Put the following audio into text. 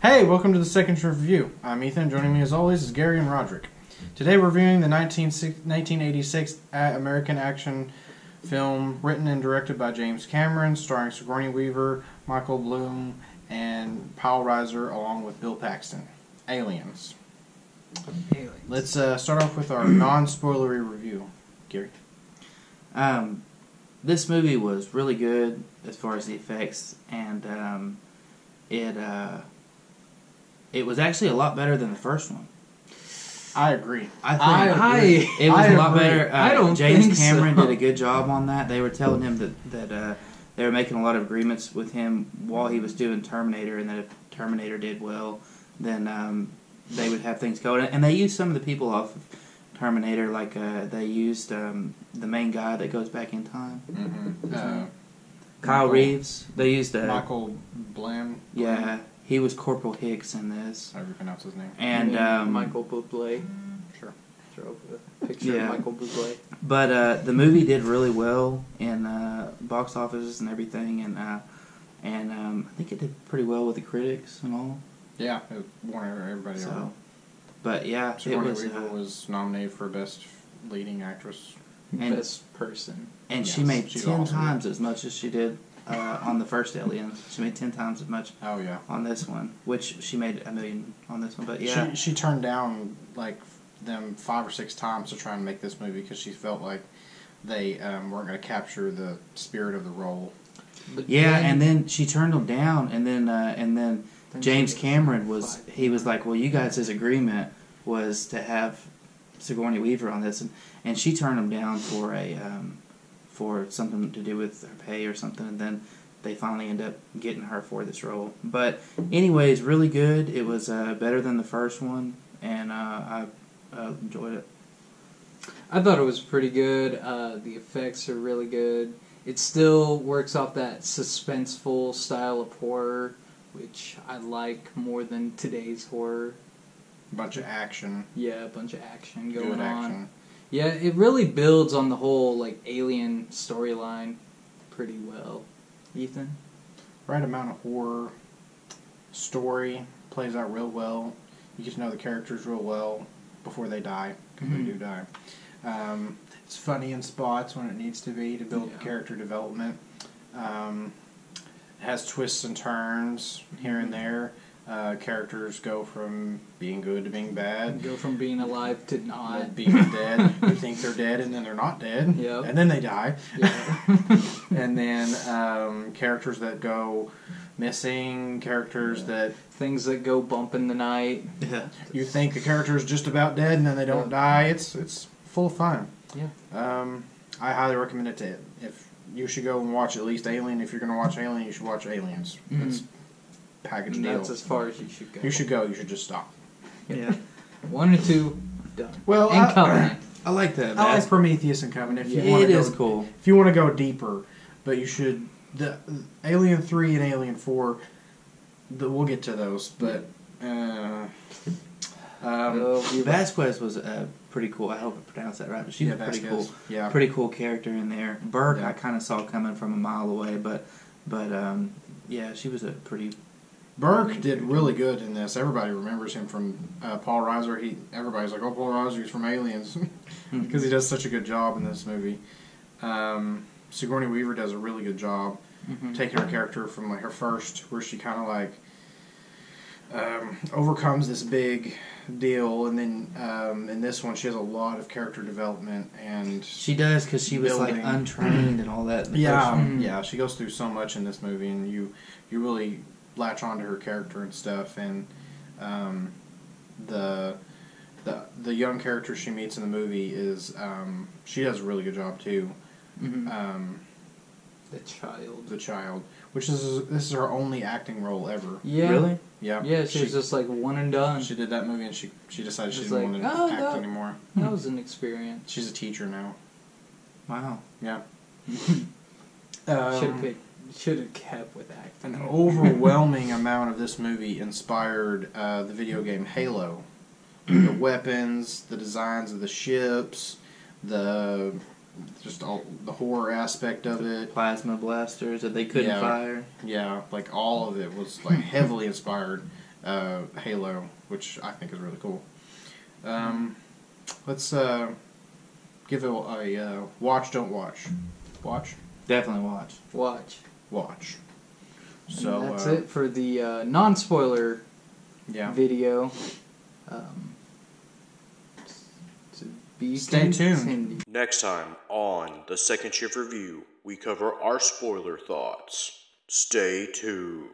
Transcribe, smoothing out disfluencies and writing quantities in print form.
Hey, welcome to the Second Shift Review. I'm Ethan. Joining me as always is Gary and Roderick. Today we're reviewing the 1986 American action film written and directed by James Cameron, starring Sigourney Weaver, Michael Bloom, and Paul Reiser, along with Bill Paxton. Aliens. Let's start off with our non-spoilery review. Gary? This movie was really good as far as the effects, and it was actually a lot better than the first one. I agree. It was a lot better. I don't James think Cameron so. did a good job on that. They were telling him that they were making a lot of agreements with him while he was doing Terminator, and that if Terminator did well, then they would have things going. And they used some of the people off of Terminator, like they used the main guy that goes back in time. Mm-hmm. Kyle Reeves. They used Michael Blam. Yeah, he was Corporal Hicks in this. However you pronounce his name. And Michael Bublé. Sure. Throw a picture of Michael Bublé. But the movie did really well in box office and everything, and I think it did pretty well with the critics and all. Yeah, it won everybody over. So, but yeah, Sigourney it was. Weaver was nominated for Best Leading Actress. And- Best person. And Yes, she made she's 10 awesome. times as much as she did on the first Aliens. She made 10 times as much Oh yeah. on this one, which she made $1 million on this one. But yeah, She turned down like them 5 or 6 times to try and make this movie because she felt like they weren't going to capture the spirit of the role. But yeah, and then she turned them down, and then James she- Cameron was like, well, you guys' agreement was to have Sigourney Weaver on this, and she turned him down for something to do with her pay or something, and then they finally end up getting her for this role. But anyways, really good. It was better than the first one, and I enjoyed it. I thought it was pretty good. The effects are really good. It still works off that suspenseful style of horror, which I like more than today's horror. Bunch of action. Yeah, a bunch of action going Good on. action. Yeah, it really builds on the whole like alien storyline pretty well. Ethan? Right amount of horror. Story plays out real well. You get to know the characters real well before they die, because they do die. It's funny in spots when it needs to be to build character development. It has twists and turns here and there. Characters go from being good to being bad. Go from being alive to not. Being dead. You think they're dead, and then they're not dead. Yep. And then they die. Yeah. And then characters that go missing, characters that Things that go bump in the night. Yeah. you think a character is just about dead, and then they don't die. It's full of fun. Yeah. I highly recommend it to if you should go and watch at least Alien. If you're going to watch Alien, you should watch Aliens. It's package And deal. that's as far as you should go. You should go. You should just stop. Yeah. 1 or 2, done. Well, And Covenant. I like that. I like Prometheus and Covenant. If you Yeah. want It to is go, cool. If you want to go deeper, but you should the Alien 3 and Alien 4. We'll get to those, but Vasquez was pretty cool. I hope I pronounced that right, but she's a pretty Vasquez. cool, Yeah. pretty cool character in there. Burke, Yeah. I kind of saw coming from a mile away, but yeah, she was a pretty. Burke did really good in this. Everybody remembers him from Paul Reiser. Everybody's like, "Oh, Paul Reiser's from Aliens," because he does such a good job in this movie. Sigourney Weaver does a really good job taking her character from like her first, where she kind of like overcomes this big deal, and then in this one she has a lot of character development, and She does because she was like Building. untrained and all that. in the first yeah, one. yeah, she goes through so much in this movie, and you really latch onto her character and stuff, and the young character she meets in the movie is she does a really good job too. The child. The child, which is this is her only acting role ever. Yeah. Really? Yeah, Yeah, she was just like one and done. she did that movie, and she decided she Just didn't like, want "Oh, to act that- anymore. That was an experience. She's a teacher now. Wow. Yeah. Should have kept with acting. An overwhelming amount of this movie inspired the video game Halo. The weapons, the designs of the ships, just all the horror aspect of it. Plasma blasters that they couldn't Yeah. fire. Yeah, like all of it was like heavily inspired. Halo, which I think is really cool. Let's give it a watch, don't watch. Watch? Definitely watch. Watch. So And that's it for the non-spoiler video. To be Stay tuned. continued. Next time on the Second Shift Review, we cover our spoiler thoughts. Stay tuned.